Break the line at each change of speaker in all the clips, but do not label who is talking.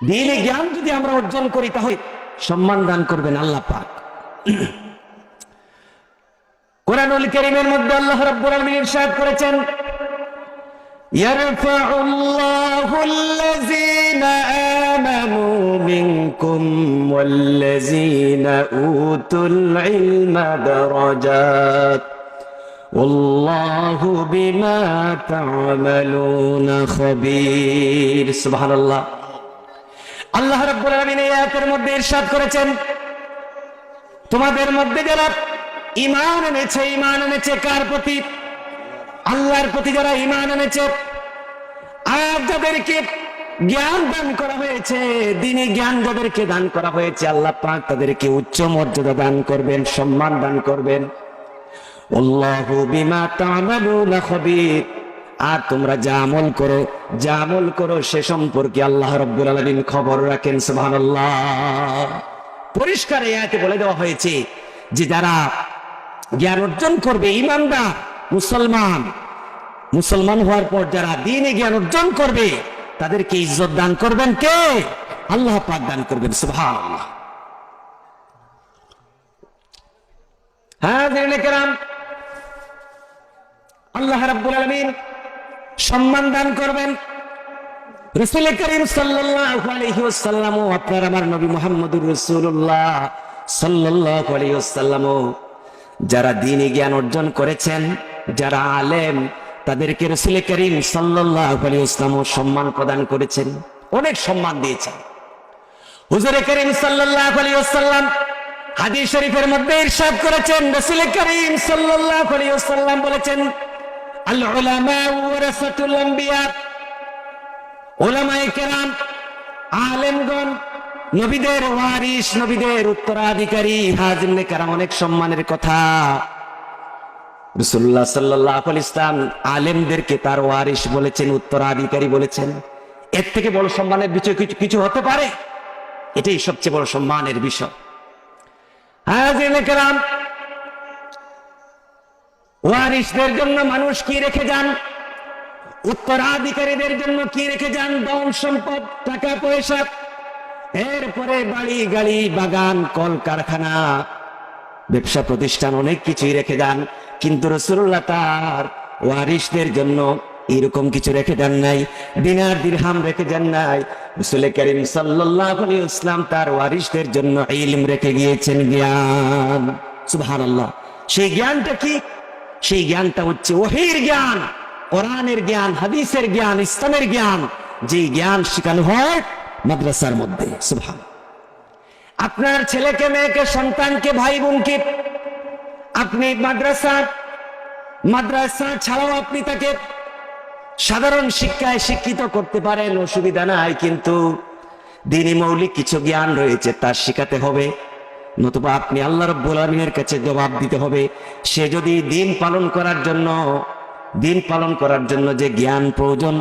দ্বীনি জ্ঞান যদি আমরা অর্জন করি তাহলে সম্মান দান করবেন আল্লাহ পাক। কোরআনুল কারীমের মধ্যে আল্লাহ রাব্বুল আলামিন ইরশাদ করেছেন, ইয়ারফাউল্লাহু আল্লাযীনা আমানু মিনকুম ওয়াল্লাযীনা উতুল ইলমা দারাজাত ওয়াল্লাহু বিমা তা'মালুনা খাবীর। সুবহানাল্লাহ। আল্লাহ রাব্বুল আলামিন এই আয়াতের মধ্যে ইরশাদ করেছেন, তোমাদের মধ্যে যারা ঈমান এনেছে কার প্রতি? আল্লাহর প্রতি যারা ঈমান এনেছে, আর যাদেরকে জ্ঞান দান করা হয়েছে, দ্বীনি জ্ঞান যাদেরকে দান করা হয়েছে, আল্লাহ পাক তাদেরকে উচ্চ মর্যাদা দান করবেন, সম্মান দান করবেন। আল্লাহু বিমা তা'মালুনা খাবীর। আর তোমরা যা আমল করো সে সম্পর্কে আল্লাহ রাব্বুল আলামিন খবর রাখেন। সুবহানাল্লাহ। পরিষ্কার এই আয়াতে বলে দেওয়া হয়েছে যে যারা জ্ঞান অর্জন করবে, ঈমানদার মুসলমান হওয়ার পর যারা দ্বীনি জ্ঞান অর্জন করবে তাদেরকে ইজ্জত দান করবেন কে? আল্লাহ পাক দান করবেন। সুবহানাল্লাহ। হাজিরিনে কেরাম, আল্লাহ রাব্বুল আলামিন সম্মান দান করবেন। রাসূল করিম সাল্লাল্লাহু আলাইহি ওয়াসাল্লাম, আপনার আমার নবী মুহাম্মদুর রাসূলুল্লাহ সাল্লাল্লাহু আলাইহি ওয়াসাল্লাম যারা দ্বীনি জ্ঞান অর্জন করেছেন, যারা আলেম, তাদেরকে রাসূল করিম সাল্লাল্লাহু আলাইহি ওয়াসাল্লাম সম্মান প্রদান করেছেন, অনেক সম্মান দিয়েছেন। হুজুর করিম সাল্লাল্লাহু আলাইহি ওয়াসাল্লাম হাদিস শরীফের মধ্যে ইরশাদ করেছেন, রাসূল করিম সাল্লাল্লাহু আলাইহি ওয়াসাল্লাম বলেছেন, আল উলামা ওয়ারাসাতুল আম্বিয়া। উলামায়ে কেরাম, আলেমগণ নবীদের ওয়ারিস, নবীদের উত্তরাধিকারী। হাজিরিনে কেরাম, অনেক সম্মানের কথা। রাসূলুল্লাহ সাল্লাল্লাহু আলাইহি ওয়াসাল্লাম আলেমদেরকে তার ওয়ারিস বলেছেন, উত্তরাধিকারী বলেছেন। এর থেকে বড় সম্মানের বিষয় কিছু হতে পারে? এটাই সবচেয়ে বড় সম্মানের বিষয়। হাজিরিনে কেরাম, ওয়ারিসদের জন্য মানুষ কি রেখে যান? উত্তরাধিকারীদের জন্য কি রেখে যান? ধন সম্পদ, টাকা পয়সা, এরপরে বাড়ি গাড়ি, বাগান, কল কারখানা, ব্যবসা প্রতিষ্ঠান, অনেক কিছুই রেখে যান। কিন্তু রাসূলুল্লাহ তার ওয়ারিসদের জন্য এরকম কিছু রেখে যান নাই, দিনার দিরহাম রেখে যান নাই। রাসূল করিম সাল্লাল্লাহু আলাইহি ওয়াসাল্লাম তার ওয়ারিসদের জন্য ইলম রেখে গিয়েছেন, জ্ঞান। সুবহানাল্লাহ। সেই জ্ঞানটা কি? সেই জ্ঞানটা হচ্ছে ওহীর জ্ঞান, কোরআনের জ্ঞান, হাদিসের জ্ঞান, ইসলামের জ্ঞান। যে জ্ঞান শেখানো হয় মাদ্রাসার মধ্যে। সুবহানাল্লাহ। আপনার ছেলেকে, মেয়েকে, সন্তানকে, ভাই বোনকে আপনি মাদ্রাসা ছাড়াও আপনি তাকে সাধারণ শিক্ষায় শিক্ষিত করতে পারেন, অসুবিধা নাই। কিন্তু দ্বীনি মৌলিক কিছু জ্ঞান রয়েছে, তা শিখাতে হবে, নতুবা আপনি আল্লাহ রাব্বুল আলামিনের কাছে জবাব দিতে হবে। সে যদি দিন পালন করার জন্য যে জ্ঞান প্রয়োজন,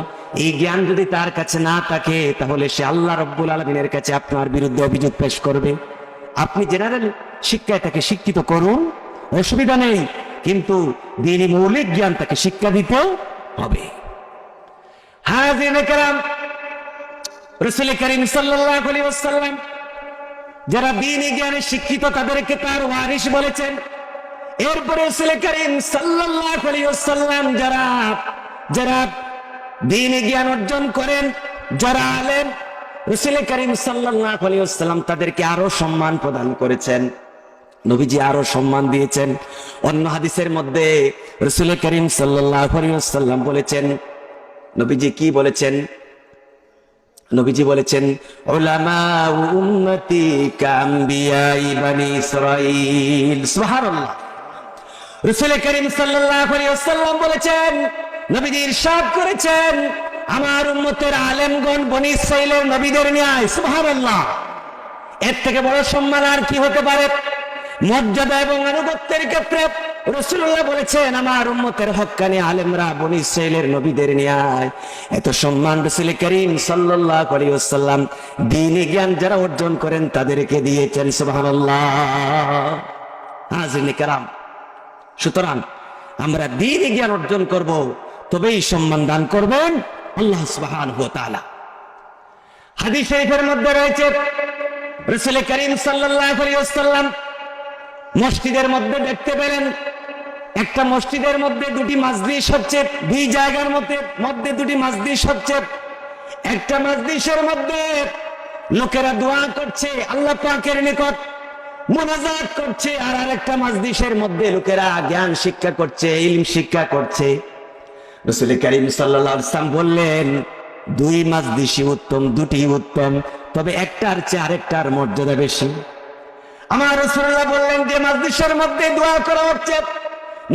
এই জ্ঞান যদি তার কাছে না থাকে, তাহলে সে আল্লাহ রাব্বুল আলামিনের কাছে আপনার বিরুদ্ধে অভিযোগ পেশ করবে। আপনি জেনারেল শিক্ষায় তাকে শিক্ষিত করুন, অসুবিধা নেই, কিন্তু দ্বীনি মৌলিক জ্ঞান তাকে শিক্ষা দিতে হবে। হাজিরিনে কেরাম, রাসূল করিম সাল্লাল্লাহু আলাইহি ওয়াসাল্লাম যারা দ্বীনি জ্ঞানে শিক্ষিত তাদেরকে তার ওয়ারিস বলেছেন। এরপরে রাসূল করিম সাল্লাল্লাহু আলাইহি ওয়াসাল্লাম যারা দ্বীনি জ্ঞান অর্জন করেন, যারা আলেম, রাসূল করিম সাল্লাল্লাহু আলাইহি ওয়াসাল্লাম তাদেরকে আরো সম্মান প্রদান করেছেন। নবীজি আরো সম্মান দিয়েছেন। অন্য হাদিসের মধ্যে রাসূল করিম সাল্লাল্লাহু আলাইহি ওয়াসাল্লাম বলেছেন, নবীজি কি বলেছেন? নবীজি বলেছেন, উলামা উম্মতি কাম্বিয়াই বনি ইসরাঈল। সুবহানাল্লাহ। রাসূল করিম সাল্লাল্লাহু আলাইহি ওয়াসাল্লাম বলেছেন, নবীজি ইরশাদ করেছেন, আমার উম্মতের আলেমগণ বনি ইসরাঈলের নবীদের ন্যায়। সুবহানাল্লাহ। এর থেকে বড় সম্মান আর কি হতে পারে? মর্যাদা এবং আনুগত্যের ক্ষেত্রে রাসূলুল্লাহ বলেছেন, আমার উম্মতের হক্কানি আলেমরা বনি ইসরাঈলের নবীদের ন্যায়। এত সম্মান রাসূল করিম সাল্লাল্লাহু আলাইহি ওয়াসাল্লাম দ্বীনি জ্ঞান যারা অর্জন করেন তাদেরকে দিয়েছেন। সুবহানাল্লাহ। হাজিরিনে কেরাম, সুতরাং আমরা দ্বীনি জ্ঞান অর্জন করব, তবেই সম্মান দান করবেন আল্লাহ সুবহানাহু ওয়া তাআলা। হাদিস শরীফের মধ্যে রয়েছে রাসূল করিম সাল্লাল্লাহু আলাইহি ওয়াসাল্লাম মসজিদের মধ্যে দেখতে পেলেন, একটা মসজিদের মধ্যে দুটি মাজলিস হচ্ছে, দুই জায়গার মধ্যে দুটি মাজলিস হচ্ছে। একটা মাজলিসের মধ্যে লোকেরা দোয়া করছে, আল্লাহ পাকের নিকট মুনাজাত করছে, আর আরেকটা মাজলিসের মধ্যে লোকেরা জ্ঞান শিক্ষা করছে, ইলম শিক্ষা করছে। রাসূল করিম সাল্লাল্লাহু আলাইহি ওয়াসাল্লাম বললেন, দুই মাজলিসই উত্তম, দুটি উত্তম, তবে একটার চেয়ে আরেকটার মর্যাদা বেশি। আমার রাসূলুল্লাহ বললেন, যে মাজলিসের মধ্যে দোয়া করা হচ্ছে,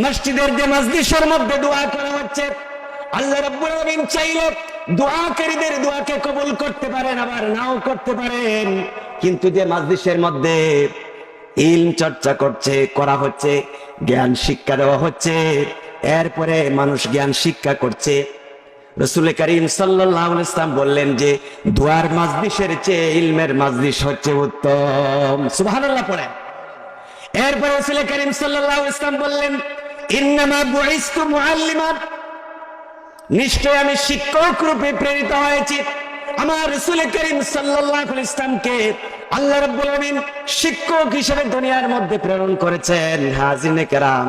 মসজিদের যে মাজলিসের মধ্যে দোয়া করা হচ্ছে, আল্লাহ রাব্বুল আলামিন চাইলে দোয়াকারীদের দোয়াকে কবুল করতে পারেন, আবার নাও করতে পারেন। কিন্তু যে মাজলিসের মধ্যে ইলম চর্চা করা হচ্ছে, জ্ঞান শিক্ষা দেওয়া হচ্ছে, এরপরে মানুষ জ্ঞান শিক্ষা করছে, রাসূল করিম সাল্লাল্লাহু আলাইহি ওয়াসাল্লাম বললেন যে দোয়ার মাজলিসের চেয়ে ইলমের মাজলিস হচ্ছে উত্তম। সুবহানাল্লাহ পড়েন। এরপরে রাসূল করিম সাল্লাল্লাহু আলাইহি ওয়াসাল্লাম বললেন, ইন্নামা বুইস্তু মুআল্লিমান, নিশ্চয় আমি শিক্ষক রূপে প্রেরিত হয়েছি। আমার রাসূল করিম সাল্লাল্লাহু আলাইহি ওয়াসাল্লামকে আল্লাহ রাব্বুল আলামিন শিক্ষক হিসেবে দুনিয়ার মধ্যে প্রেরণ করেছেন। হাজিরিনে কেরাম,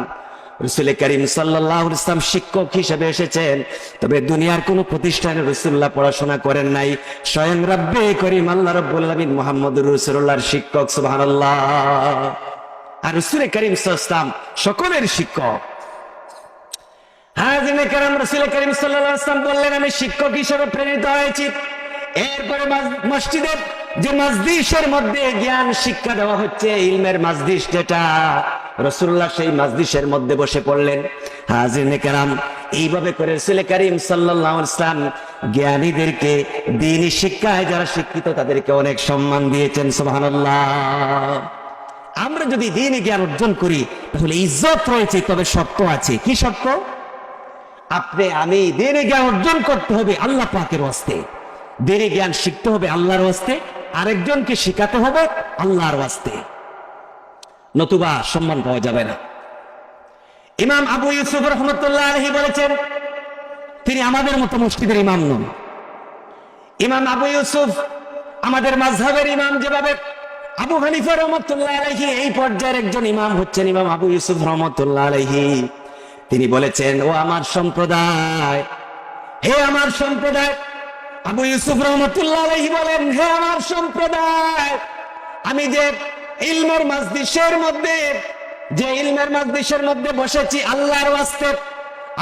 রাসূল করিম সাল্লাল্লাহু আলাইহি ওয়াসাল্লাম শিক্ষক হিসেবে এসেছেন, তবে দুনিয়ার কোন প্রতিষ্ঠানে রাসূলুল্লাহ পড়াশোনা করেন নাই। স্বয়ং রব্বে করিম আল্লাহ রাব্বুল আলামিন মুহাম্মদুর রাসূলুল্লাহর শিক্ষক। সুবহানাল্লাহ। আর রাসূল করিম সাল্লাল্লাহু আলাইহি ওয়াসাল্লাম সকলের শিক্ষক। হাজিরিনে কেরাম, রাসূল করিম সাল্লাল্লাহু আলাইহি ওয়াসাল্লাম বললেন, আমি শিক্ষক হিসেবে প্রেরিত হয়েছি। এরপরে মসজিদের যে মাজলিসের মধ্যে জ্ঞান শিক্ষা দেওয়া হচ্ছে, ইলমের মাজলিস যেটা, রাসূলুল্লাহ সেই মাজলিসের মধ্যে বসে পড়লেন। হাজিরিনে কেরাম, এইভাবে করে রাসূল করিম সাল্লাল্লাহু আলাইহি ওয়াসাল্লাম জ্ঞানীদেরকে, দ্বীনি শিক্ষায় যারা শিক্ষিত তাদেরকে অনেক সম্মান দিয়েছেন। সুবহানাল্লাহ। আমরা যদি দ্বীনি জ্ঞান অর্জন করি তাহলে ইজ্জত রয়েছে, তবে শর্ত আছে। কি শর্ত? আপনি আমি দ্বীনি জ্ঞান অর্জন করতে হবে আল্লাহ পাকের ওয়াস্তে, দ্বীনি জ্ঞান শিখতে হবে আল্লাহর ওয়াস্তে, আরেকজনকে শিখাতে হবে আল্লাহর ওয়াস্তে, নতুবা সম্মান পাওয়া যাবে না। ইমাম আবু ইউসুফ রাহমাতুল্লাহ আলাইহি বলেছেন, তিনি আমাদের মতো মসজিদের ইমাম নন। ইমাম আবু ইউসুফ আমাদের মাযহাবের ইমাম, যেভাবে আবু হানিফা রাহমাতুল্লাহ আলাইহি এই পর্যায়ের একজন ইমাম হচ্ছেন ইমাম আবু ইউসুফ রাহমাতুল্লাহ আলাইহি। তিনি বলেছেন, ও আমার সম্প্রদায়, হে আমার সম্প্রদায়। আবু ইউসুফ রাহমাতুল্লাহ আলাইহি বলেন, হে আমার সম্প্রদায়, আমি যে ইলমের মাজলিসের মধ্যে বসেছি আল্লাহর ওয়াস্তে,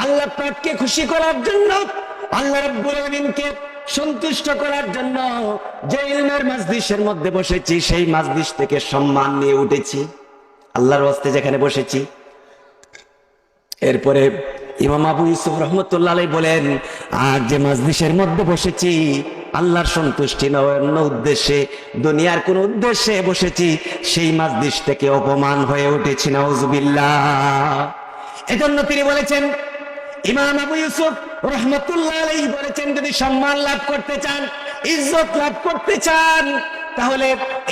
আল্লাহ পাককে খুশি করার জন্য, আল্লাহ রাব্বুল আলামিনকে সন্তুষ্ট করার জন্য যে ইলমের মাজলিসের মধ্যে বসেছি, সেই মাজলিস থেকে সম্মান নিয়ে উঠেছি, আল্লাহর ওয়াস্তে যেখানে বসেছি। এরপরে ইমাম আবু ইউসুফ রাহমাতুল্লাহ আলাইহি বলেন, আর যে মাজলিসের মধ্যে বসেছি আল্লাহর সন্তুষ্টি নয়, অন্য উদ্দেশ্যে, দুনিয়ার কোন উদ্দেশ্যে বসেছি, সেই মাজলিস থেকে অপমান হয়ে উঠেছি। নাউজুবিল্লাহ। এজন্য তিনি বলেছেন, ইমাম আবু ইউসুফ রাহমাতুল্লাহ আলাইহি বলেছেন, যদি সম্মান লাভ করতে চান, ইজ্জত লাভ করতে চান, তাহলে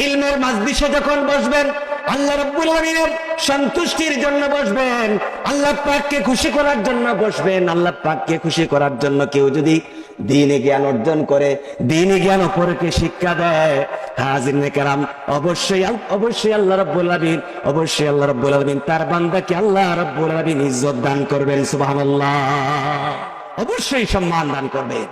ইলমের মাজলিসে যখন বসবেন আল্লাহ রাব্বুল আলামিনের সন্তুষ্টির জন্য বসবেন, আল্লাহ পাককে খুশি করার জন্য বসবেন। আল্লাহ পাককে খুশি করার জন্য কেউ যদি দ্বীনি জ্ঞান অর্জন করে, দ্বীনি জ্ঞান অপরকে শিক্ষা দেয়, হাজিরিনে কেরাম, অবশ্যই আল্লাহ রাব্বুল আলামিন তার বান্দাকে আল্লাহ রাব্বুল আলামিন ইজ্জত দান করবেন। সুবহানাল্লাহ। অবশ্যই সম্মান দান করবেন।